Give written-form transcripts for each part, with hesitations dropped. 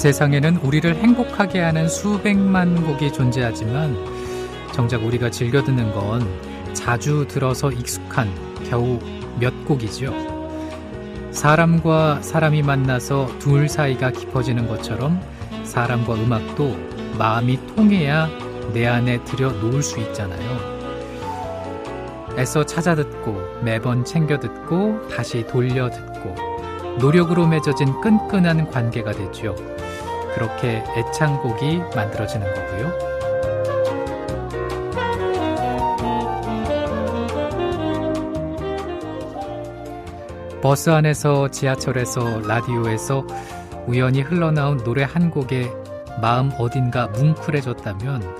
세상에는 우리를 행복하게 하는 수백만 곡이 존재하지만 정작 우리가 즐겨 듣는 건 자주 들어서 익숙한 겨우 몇 곡이죠. 사람과 사람이 만나서 둘 사이가 깊어지는 것처럼 사람과 음악도 마음이 통해야 내 안에 들여 놓을 수 있잖아요. 애써 찾아 듣고 매번 챙겨 듣고 다시 돌려 듣고 노력으로 맺어진 끈끈한 관계가 되죠. 그렇게 애창곡이 만들어지는 거고요. 버스 안에서, 지하철에서, 라디오에서 우연히 흘러나온 노래 한 곡에 마음 어딘가 뭉클해졌다면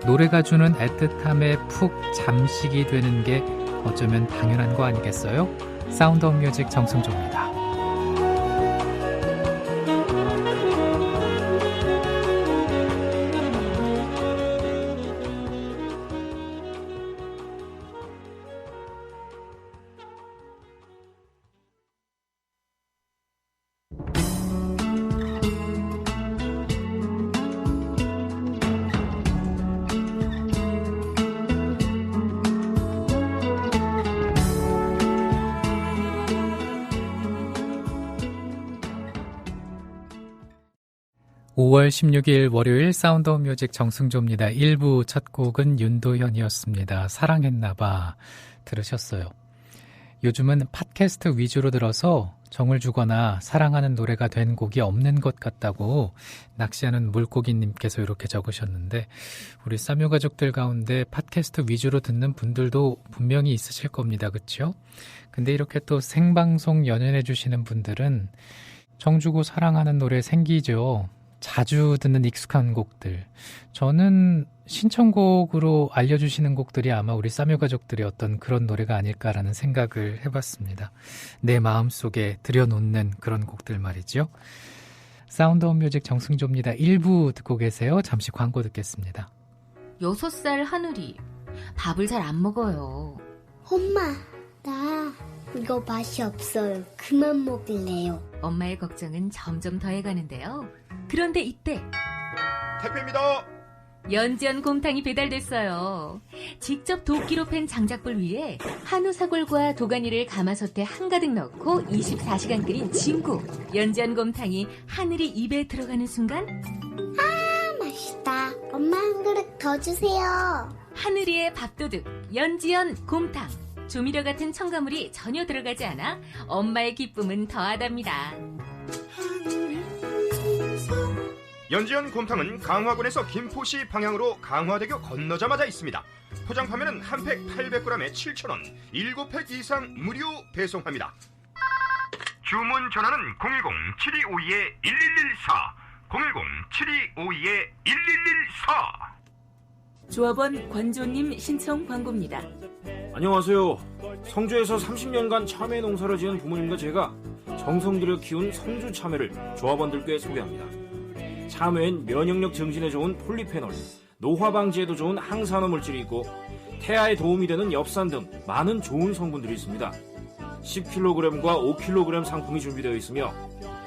노래가 주는 애틋함에 푹 잠식이 되는 게 어쩌면 당연한 거 아니겠어요? 사운드 오브 뮤직 정승조입니다. (5월 16일) 월요일 사운드 오브 뮤직 정승조입니다. 1부 첫 곡은 윤도현이었습니다. 사랑했나봐 들으셨어요. 요즘은 팟캐스트 위주로 들어서 정을 주거나 사랑하는 노래가 된 곡이 없는 것 같다고 낚시하는 물고기님께서 이렇게 적으셨는데, 우리 싸묘 가족들 가운데 팟캐스트 위주로 듣는 분들도 분명히 있으실 겁니다. 그렇죠? 근데 이렇게 또 생방송 연연해 주시는 분들은 정 주고 사랑하는 노래 생기죠. 자주 듣는 익숙한 곡들. 저는 신청곡으로 알려주시는 곡들이 아마 우리 싸묘 가족들의 어떤 그런 노래가 아닐까라는 생각을 해봤습니다. 내 마음속에 들여놓는 그런 곡들 말이죠. 사운드 오브 뮤직 정승조입니다. 1부 듣고 계세요. 잠시 광고 듣겠습니다. 6살 하늘이 밥을 잘 안 먹어요. 엄마, 나 이거 맛이 없어요. 그만 먹을래요. 엄마의 걱정은 점점 더해가는데요. 그런데 이때 택배입니다. 연지연 곰탕이 배달됐어요. 직접 도끼로 팬 장작불 위에 한우 사골과 도가니를 가마솥에 한가득 넣고 24시간 끓인 진국. 연지연 곰탕이 하늘이 입에 들어가는 순간, 아, 맛있다. 엄마 한 그릇 더 주세요. 하늘이의 밥도둑 연지연 곰탕. 조미료 같은 첨가물이 전혀 들어가지 않아 엄마의 기쁨은 더하답니다. 연지연 곰탕은 강화군에서 김포시 방향으로 강화대교 건너자마자 있습니다. 포장 판매는 한 팩 800g에 7,000원, 7팩 이상 무료 배송합니다. 주문 전화는 010-7252-1114, 010-7252-1114. 조합원 관조님 신청 광고입니다. 안녕하세요. 성주에서 30년간 참외 농사를 지은 부모님과 제가 정성 들여 키운 성주 참외를 조합원들께 소개합니다. 참외엔 면역력 증진에 좋은 폴리페놀, 노화 방지에도 좋은 항산화 물질이 있고 태아에 도움이 되는 엽산 등 많은 좋은 성분들이 있습니다. 10kg과 5kg 상품이 준비되어 있으며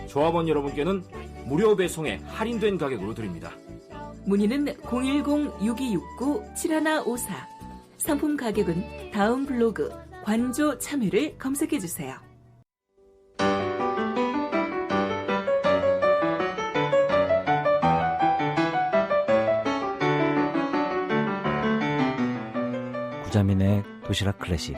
조합원 여러분께는 무료 배송에 할인된 가격으로 드립니다. 문의는 010-6269-7154. 상품 가격은 다음 블로그 관조 참외를 검색해주세요. 구자민의 도시락 클래식.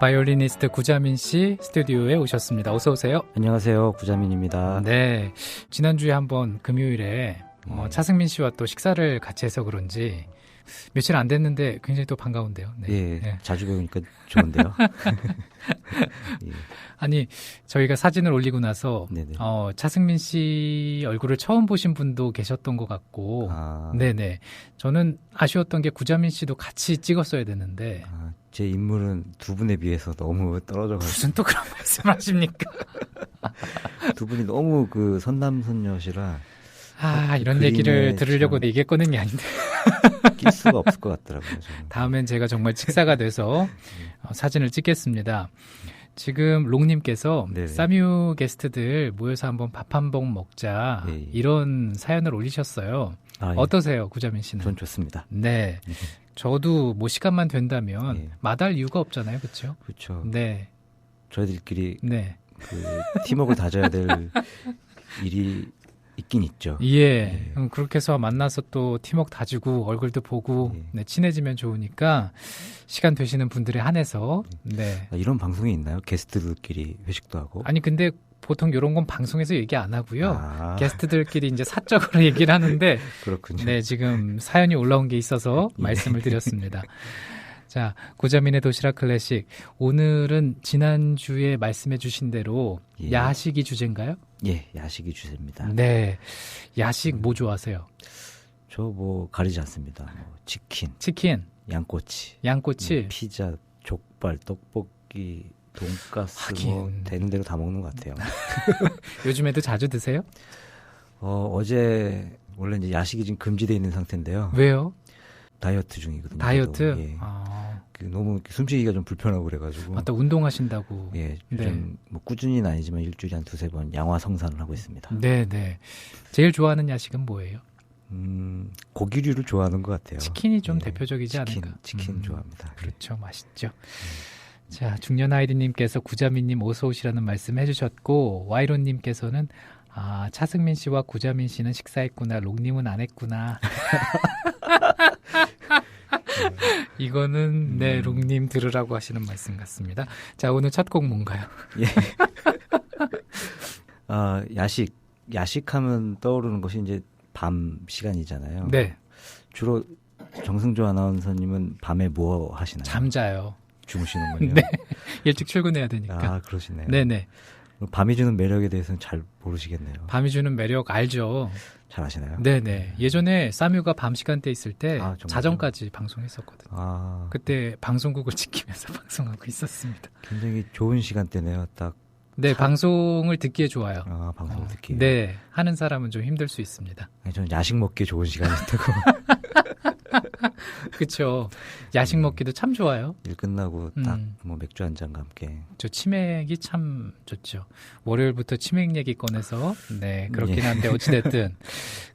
바이올리니스트 구자민 씨 스튜디오에 오셨습니다. 어서 오세요. 안녕하세요. 구자민입니다. 네, 지난주에 한번 금요일에 차승민 씨와 또 식사를 같이 해서 그런지 며칠 안 됐는데 굉장히 또 반가운데요. 네. 예, 예. 자주 배우니까 좋은데요. 예, 아니, 저희가 사진을 올리고 나서 네네. 차승민 씨 얼굴을 처음 보신 분도 계셨던 것 같고, 아, 네네. 저는 아쉬웠던 게 구자민 씨도 같이 찍었어야 되는데, 제 인물은 두 분에 비해서 너무 떨어져가지고 무슨 또 그런 말씀하십니까? 두 분이 너무 그 선남선녀시라 이런 그림에 얘기를 들으려고 참- 얘기해 꺼낸 게 아닌데. 낄 수가 없을 것 같더라고요. 저는. 다음엔 제가 정말 직사가 돼서 사진을 찍겠습니다. 지금 롱님께서 네네. 사뮤 게스트들 모여서 한번 밥 한 번 먹자 예, 예. 이런 사연을 올리셨어요. 아, 예. 어떠세요, 구자민 씨는? 전 좋습니다. 네, 저도 뭐 시간만 된다면 예. 마다할 이유가 없잖아요, 그렇죠? 그렇죠. 네, 저희들끼리 네, 그 팀워크를 다져야 될 일이 있긴 있죠. 예. 그렇게 해서 만나서 또 팀워크 다지고 얼굴도 보고 예. 네, 친해지면 좋으니까 시간 되시는 분들에 한해서 네. 이런 방송이 있나요? 게스트들끼리 회식도 하고. 아니 근데 보통 이런 건 방송에서 얘기 안 하고요. 아, 게스트들끼리 이제 사적으로 얘기를 하는데 그렇군요. 네, 지금 사연이 올라온 게 있어서 예. 말씀을 드렸습니다. 자, 구자민의 도시락 클래식. 오늘은 지난주에 말씀해 주신 대로 예. 야식이 주제인가요? 예, 야식이 주제입니다. 네. 야식 뭐 좋아하세요? 저 뭐 가리지 않습니다. 뭐 치킨, 치킨, 양꼬치, 양꼬치. 피자, 족발, 떡볶이, 돈가스 하긴. 뭐 되는 대로 다 먹는 것 같아요. 요즘에도 자주 드세요? 어제 원래 이제 야식이 지금 금지되어 있는 상태인데요. 왜요? 다이어트 중이거든요. 다이어트? 저도. 예. 아, 너무 이렇게 숨쉬기가 좀 불편하고 그래가지고. 맞다. 운동하신다고. 예, 네. 요즘 뭐 꾸준히는 아니지만 일주일에 한 두세 번 양화 성산을 하고 있습니다. 네, 네. 제일 좋아하는 야식은 뭐예요? 고기류를 좋아하는 것 같아요. 치킨이 좀 예, 대표적이지 않을까? 치킨 좋아합니다. 그렇죠. 맛있죠. 자, 중년 아이디님께서 구자민님 어서 오시라는 말씀 해주셨고, 와이론님께서는 차승민 씨와 구자민 씨는 식사했구나, 롱님은 안 했구나. 이거는 네, 롱님 들으라고 하시는 말씀 같습니다. 자, 오늘 첫 곡 뭔가요? 예. 야식하면 떠오르는 것이 이제 밤 시간이잖아요. 네, 주로 정승조 아나운서님은 밤에 뭐 하시나요? 잠자요. 주무시는군요. 네, 일찍 출근해야 되니까. 그러시네요. 네네. 밤이 주는 매력에 대해서는 잘 모르시겠네요. 밤이 주는 매력 알죠? 잘 아시나요? 네네. 예전에 싸뮤가 밤 시간대 있을 때 정말요? 자정까지 방송했었거든요. 그때 그때 방송국을 지키면서 방송하고 있었습니다. 굉장히 좋은 시간대네요. 딱 네, 방송을 듣기에 좋아요. 방송을 듣기. 네, 하는 사람은 좀 힘들 수 있습니다. 아니, 저는 야식 먹기 좋은 시간이었다고. 그렇죠. 야식 먹기도 참 좋아요. 일 끝나고 딱 뭐 맥주 한 잔과 함께. 저 치맥이 참 좋죠. 월요일부터 치맥 얘기 꺼내서 네, 그렇긴 예. 한데 어찌됐든.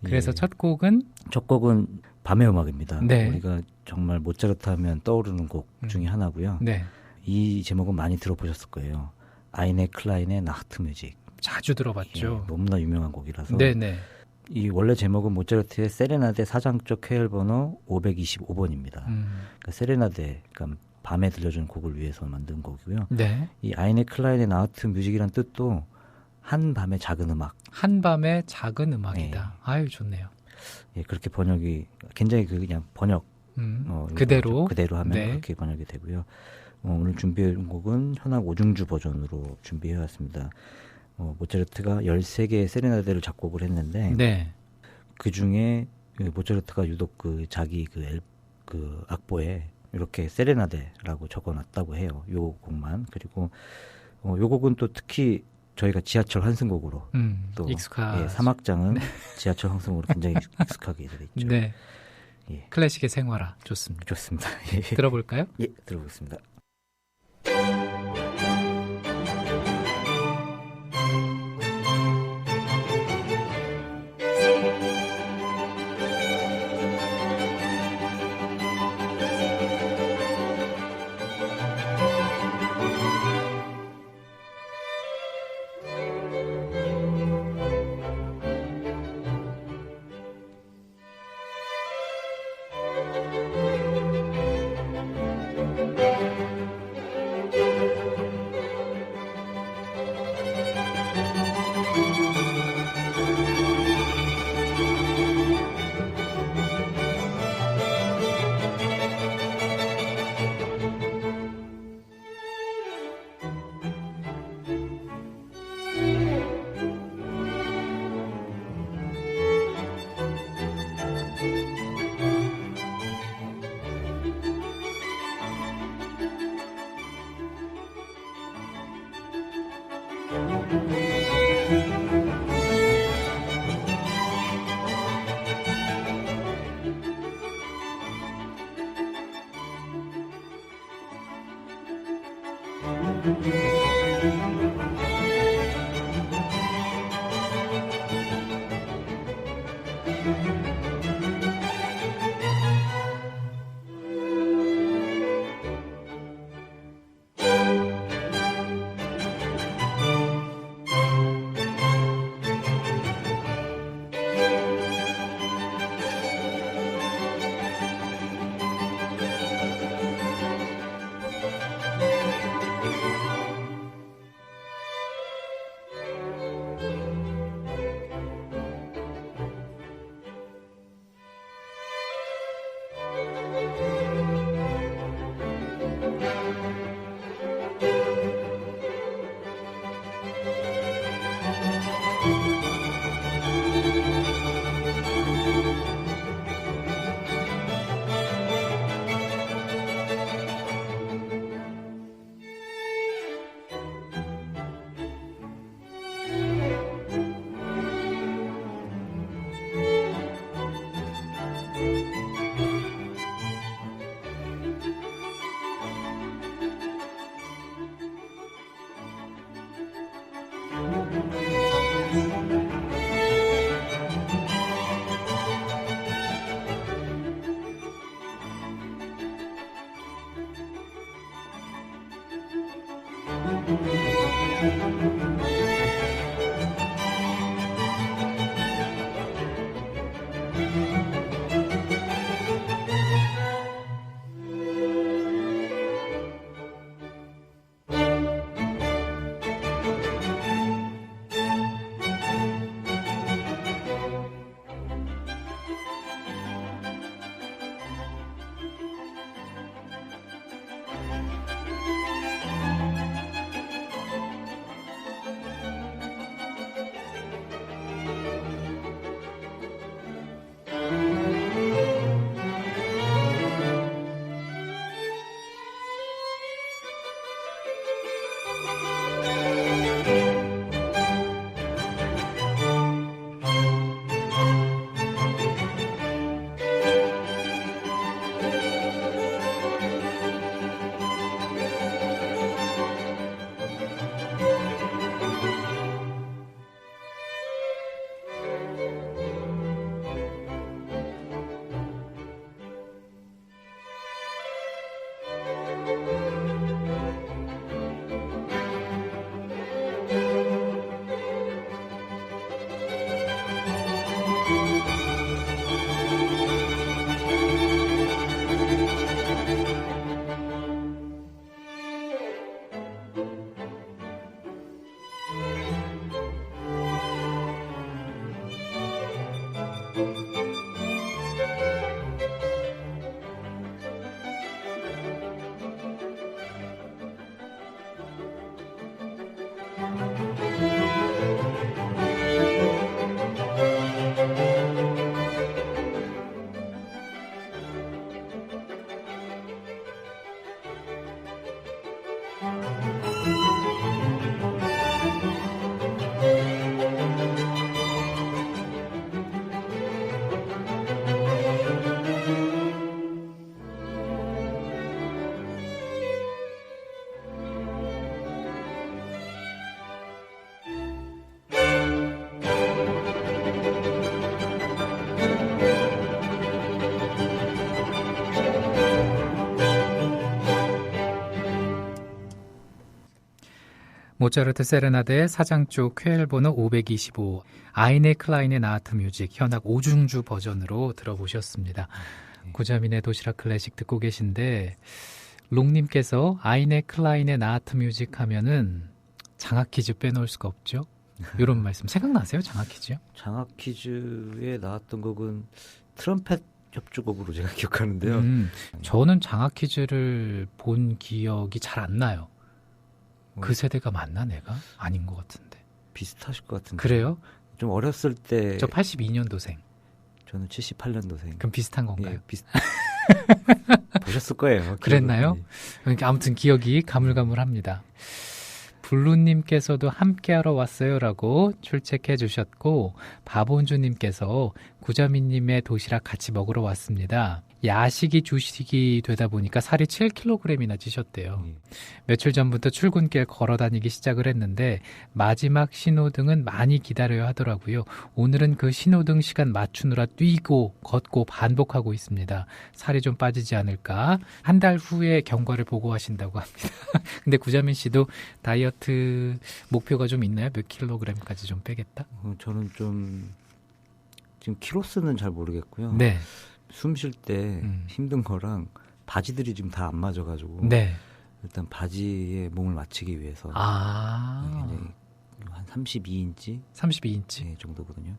그래서 예. 첫 곡은 첫 곡은 밤의 음악입니다. 네. 우리가 정말 모차르트 하면 떠오르는 곡 중에 하나고요. 네, 이 제목은 많이 들어보셨을 거예요. 아이네 클라인의 나흐트 뮤직. 자주 들어봤죠. 예, 너무나 유명한 곡이라서. 네네. 이 원래 제목은 모차르트의 세레나데 사장적 회열 번호 525번입니다. 그러니까 세레나데, 그러니까 밤에 들려주는 곡을 위해서 만든 곡이고요. 네. 이 아이네 클라인의 나흐트 뮤직이란 뜻도 한밤의 작은 음악. 한밤의 작은 음악이다. 네. 아유, 좋네요. 예, 그렇게 번역이 굉장히 그냥 번역 그대로. 그대로 하면 네. 그렇게 번역이 되고요. 오늘 준비해온 곡은 현악 오중주 버전으로 준비해왔습니다. 모차르트가 13개의 세레나데를 작곡을 했는데 네. 그 중에 모차르트가 유독 자기 악보에 이렇게 세레나데라고 적어놨다고 해요. 요 곡만. 그리고 요 곡은 또 특히 저희가 지하철 환승곡으로 또 익숙한. 사막장은 지하철 환승곡으로 굉장히 익숙하게 되어 있죠. 네. 예. 클래식의 생활화 좋습니다. 좋습니다. 예. 들어볼까요? 예, 들어보겠습니다. 모차르트 세레나데의 사장조 쾌엘 번호 525 아이네 클라인의 나하트 뮤직 현악 오중주 버전으로 들어보셨습니다. 구자민의 도시락 클래식 듣고 계신데 롱님께서 아이네 클라인의 나하트 뮤직 하면은 장학 퀴즈 빼놓을 수가 없죠. 이런 말씀 생각나세요? 장학 퀴즈요? 장학 퀴즈에 나왔던 곡은 트럼펫 협주곡으로 제가 기억하는데요. 저는 장학 퀴즈를 본 기억이 잘 안 나요. 그 세대가 맞나 내가? 아닌 것 같은데. 비슷하실 것 같은데. 그래요? 좀 어렸을 때. 저 82년도생. 저는 78년도생. 그럼 비슷한 건가요? 예, 보셨을 거예요. 그랬나요? 그러니까 아무튼 기억이 가물가물합니다. 블루님께서도 함께하러 왔어요라고 출첵해 주셨고 바본주님께서 구자민님의 도시락 같이 먹으러 왔습니다. 야식이 주식이 되다 보니까 살이 7kg이나 찌셨대요. 예. 며칠 전부터 출근길 걸어 다니기 시작을 했는데 마지막 신호등은 많이 기다려야 하더라고요. 오늘은 그 신호등 시간 맞추느라 뛰고 걷고 반복하고 있습니다. 살이 좀 빠지지 않을까? 한 달 후에 경과를 보고하신다고 합니다. 근데 구자민 씨도 다이어트 목표가 좀 있나요? 몇 킬로그램까지 좀 빼겠다? 저는 좀 지금 키로수는 잘 모르겠고요. 네. 숨 쉴 때 힘든 거랑 바지들이 지금 다 안 맞아가지고 네. 일단 바지에 몸을 맞추기 위해서 아. 굉장히 한 32인치 32인치. 정도거든요.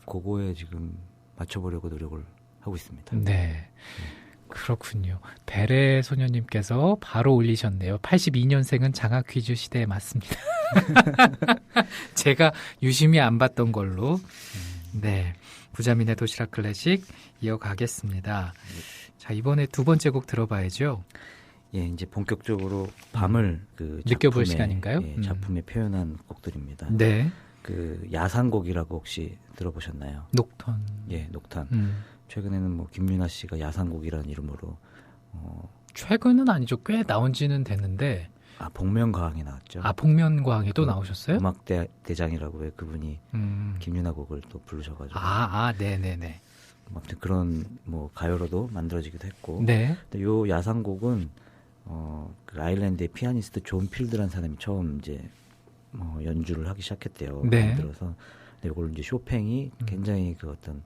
그거에 지금 맞춰보려고 노력을 하고 있습니다. 네. 그렇군요. 베레 소녀님께서 바로 올리셨네요. 82년생은 장학 퀴즈 시대에 맞습니다. 제가 유심히 안 봤던 걸로. 네. 구자민의 도시락 클래식 이어가겠습니다. 자, 이번에 두 번째 곡 들어봐야죠. 예, 이제 본격적으로 밤을 그 느껴볼 작품에, 시간인가요? 예, 작품에 표현한 곡들입니다. 네. 그 야상곡이라고 혹시 들어보셨나요? 녹턴. 예, 녹탄. 음. 최근에는 뭐 김윤아 씨가 야상곡이라는 이름으로 최근은 아니죠. 꽤 나온 지는 됐는데. 복면가왕에 나왔죠. 복면가왕에도 나오셨어요? 음악 대장이라고 왜 그분이 김윤아 곡을 또 부르셔가지고. 네네네. 아무튼 그런 뭐 가요로도 만들어지기도 했고. 네. 근데 요 야상곡은 그 아일랜드의 피아니스트 존 필드라는 사람이 처음 이제 연주를 하기 시작했대요. 네. 만들어서 근데 이걸 이제 쇼팽이 굉장히 그 어떤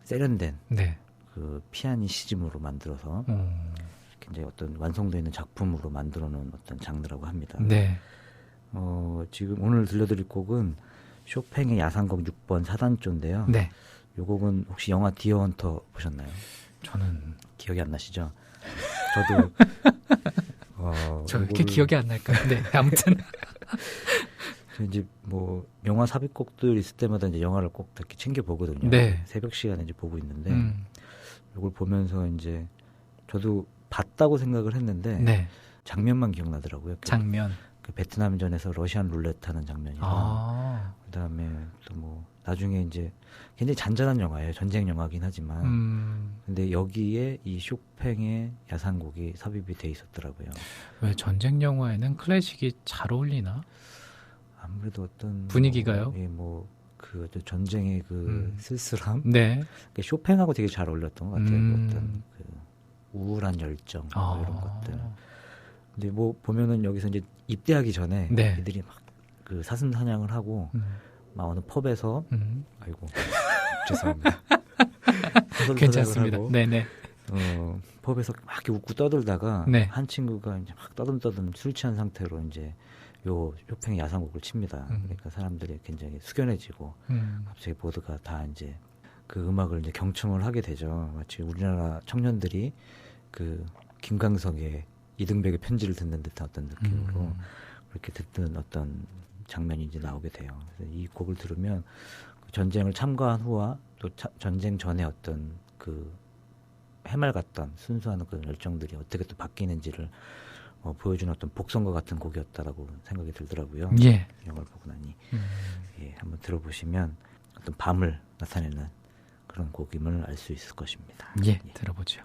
세련된 네. 그 피아니시즘으로 만들어서 굉장히 어떤 완성도 있는 작품으로 만들어 놓은 어떤 장르라고 합니다. 네. 지금 오늘 들려드릴 곡은 쇼팽의 야상곡 6번 사단조인데요. 네. 요 곡은 혹시 영화 디어 헌터 보셨나요? 저는 기억이 안 나시죠? 저도 저 이렇게 기억이 안 날까요? 네. 아무튼 이제 뭐 영화 삽입곡들 있을 때마다 이제 영화를 꼭 이렇게 챙겨 보거든요. 네. 새벽 시간에 이제 보고 있는데 이걸 보면서 이제 저도 봤다고 생각을 했는데 네. 장면만 기억나더라고요. 장면. 그 베트남전에서 러시안 룰렛 하는 장면이랑 그다음에 또 뭐 나중에 이제 굉장히 잔잔한 영화예요. 전쟁 영화긴 하지만 근데 여기에 이 쇼팽의 야상곡이 삽입이 돼 있었더라고요. 왜 전쟁 영화에는 클래식이 잘 어울리나? 아무래도 어떤 분위기가요? 그 전쟁의 그 쓸쓸함. 네. 쇼팽하고 되게 잘 어울렸던 것 같아요. 어떤 그 우울한 열정 이런 것들. 근데 뭐 보면은 여기서 이제 입대하기 전에 네. 애들이 막 그 사슴 사냥을 하고 막 어느 펍에서 아이고 죄송합니다. 괜찮습니다. 네네. 펍에서 막 이렇게 웃고 떠들다가 네. 한 친구가 이제 막 떠듬떠듬 술 취한 상태로 이제 요 쇼팽의 야상곡을 칩니다. 그러니까 사람들이 굉장히 숙연해지고 갑자기 모두가 다 이제 그 음악을 이제 경청을 하게 되죠. 마치 우리나라 청년들이 그 김광석의 이등백의 편지를 듣는 듯한 어떤 느낌으로 그렇게 듣는 어떤 장면이 이제 나오게 돼요. 그래서 이 곡을 들으면 전쟁을 참가한 후와 또 전쟁 전에 어떤 그 해맑았던 순수한 그런 열정들이 어떻게 또 바뀌는지를 보여주는 어떤 복선과 같은 곡이었다라고 생각이 들더라고요. 예. 영화를 보고 나니 예, 한번 들어보시면 어떤 밤을 나타내는 그런 곡임을 알 수 있을 것입니다. 예, 들어보죠.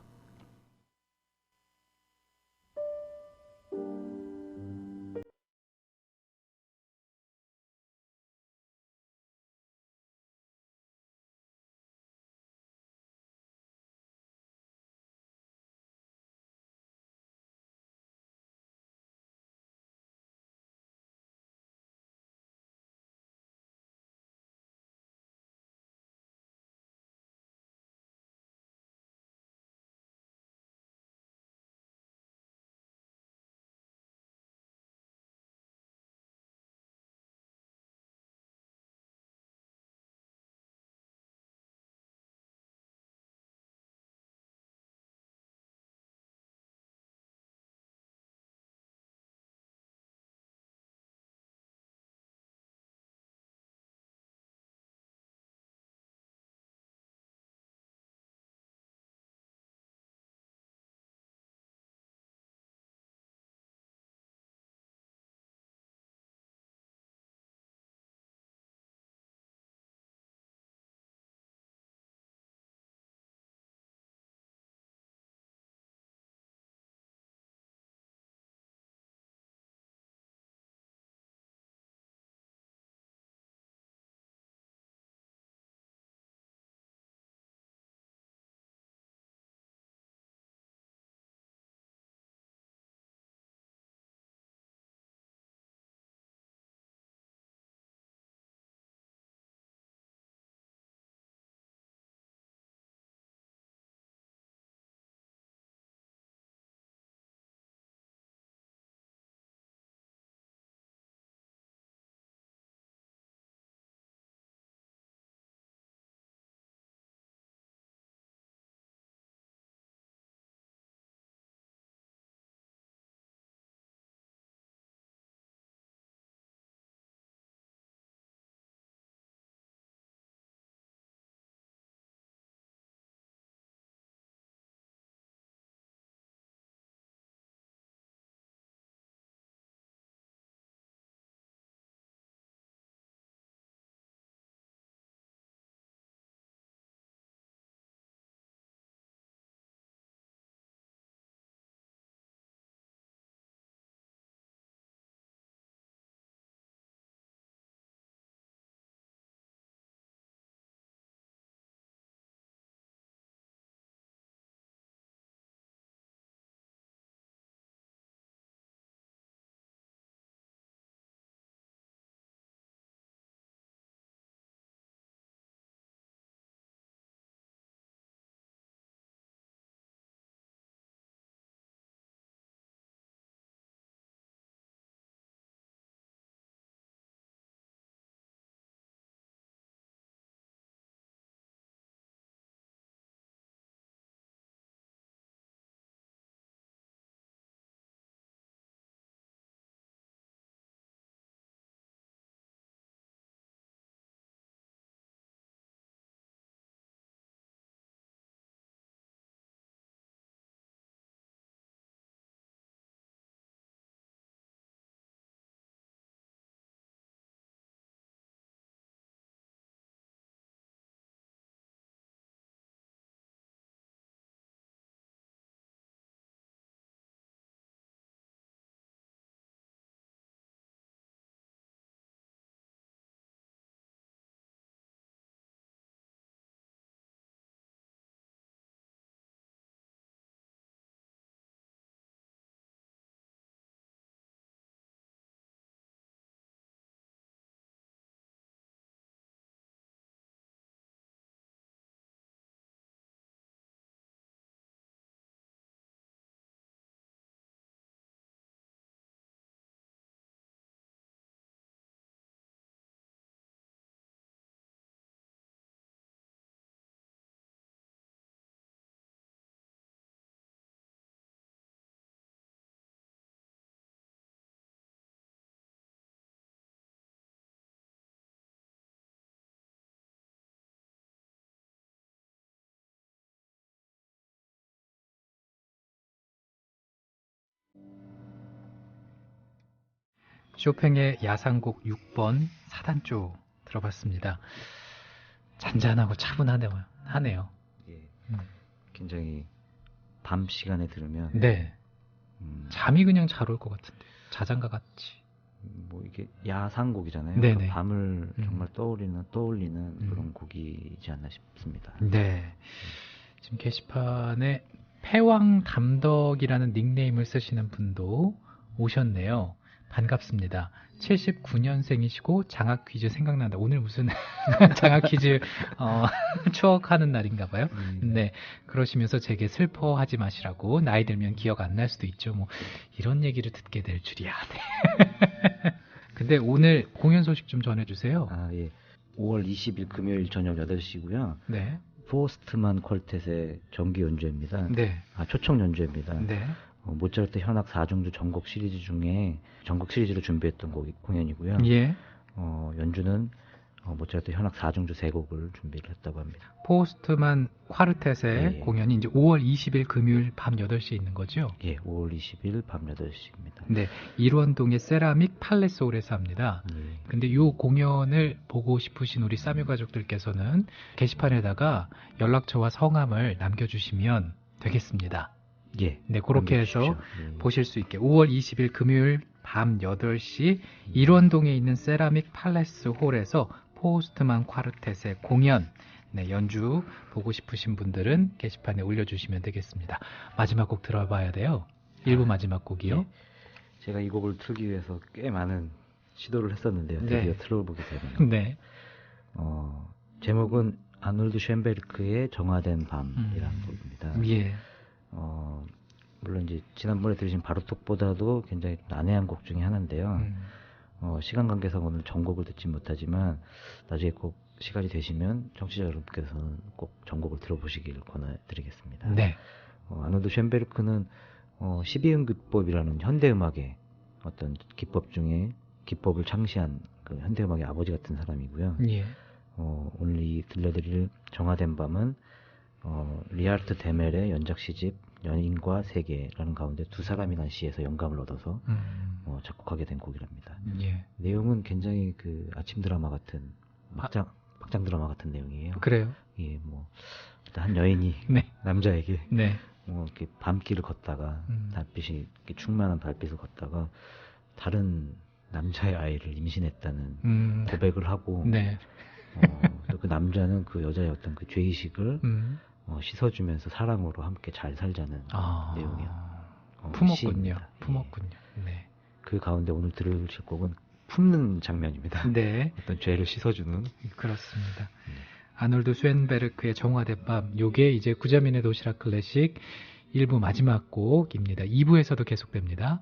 쇼팽의 야상곡 6번 사단조 들어봤습니다. 잔잔하고 차분하네요. 예, 음. 굉장히 밤 시간에 들으면 네. 잠이 그냥 잘 올 것 같은데. 자장가 같이. 뭐 이게 야상곡이잖아요. 네네. 그러니까 밤을 정말 떠올리는 음. 그런 곡이지 않나 싶습니다. 네. 지금 게시판에 패왕 담덕이라는 닉네임을 쓰시는 분도 오셨네요. 반갑습니다. 79년생이시고 장학 퀴즈 생각난다. 오늘 무슨 장학 퀴즈 추억하는 날인가 봐요. 네. 그러시면서 제게 슬퍼하지 마시라고 나이 들면 기억 안 날 수도 있죠. 뭐 이런 얘기를 듣게 될 줄이야. 네. 근데 오늘 공연 소식 좀 전해주세요. 아, 예. 5월 20일 금요일 저녁 8시고요. 네. 포스트만 퀄텟의 정기 연주회입니다. 네. 아, 초청 연주회입니다. 네. 모차르트 현악 4중주 전곡 시리즈 중에 전곡 시리즈로 준비했던 공연이고요. 예. 연주는 모차르트 현악 4중주 3곡을 준비를 했다고 합니다. 포스트만 콰르텟의 예. 공연이 이제 5월 20일 금요일 밤 8시에 있는 거죠? 예, 5월 20일 밤 8시입니다. 네. 일원동의 세라믹 팔레스홀에서 합니다. 예. 근데 이 공연을 보고 싶으신 우리 싸뮤 가족들께서는 게시판에다가 연락처와 성함을 남겨주시면 되겠습니다. 예. 네, 그렇게 해서 남겨주십시오. 예. 보실 수 있게 5월 20일 금요일 밤 8시 일원동에 있는 세라믹 팔레스 홀에서 포스트만 콰르텟의 공연 네, 연주 보고 싶으신 분들은 게시판에 올려주시면 되겠습니다. 마지막 곡 들어봐야 돼요. 1부 마지막 곡이요. 예. 제가 이 곡을 틀기 위해서 꽤 많은 시도를 했었는데요. 네. 드디어 틀어보게 되네요. 네. 제목은 아놀드 쉔베르크의 정화된 밤이라는 곡입니다. 예. 물론 이제 지난번에 들으신 바르톡보다도 굉장히 난해한 곡 중에 하나인데요. 시간 관계상 오늘 전곡을 듣지 못하지만 나중에 꼭 시간이 되시면 청취자 여러분께서는 꼭 전곡을 들어보시길 권해드리겠습니다. 네. 아놀드 쉔베르크는 12음 기법이라는 현대음악의 어떤 기법 중에 기법을 창시한 그 현대음악의 아버지 같은 사람이고요. 예. 오늘 이 들려드릴 정화된 밤은 리하르트 데멜의 연작 시집 연인과 세계라는 가운데 두 사람이 난 시에서 영감을 얻어서 작곡하게 된 곡이랍니다. 예. 내용은 굉장히 그 아침 드라마 같은 막장 드라마 같은 내용이에요. 그래요? 예, 뭐 한 여인이 네. 남자에게 네. 이렇게 밤길을 걷다가 달빛이 이렇게 충만한 달빛을 걷다가 다른 남자의 아이를 임신했다는 고백을 하고 네. 또 그 남자는 그 여자의 어떤 그 죄의식을 씻어주면서 사랑으로 함께 잘 살자는 내용이요. 품었군요. 시입니다. 품었군요. 네. 그 가운데 오늘 들으실 곡은 품는 장면입니다. 네. 어떤 죄를 씻어주는. 그렇습니다. 아놀드 쉔베르크의 정화된 밤, 요게 이제 구자민의 도시락 클래식 1부 마지막 곡입니다. 2부에서도 계속됩니다.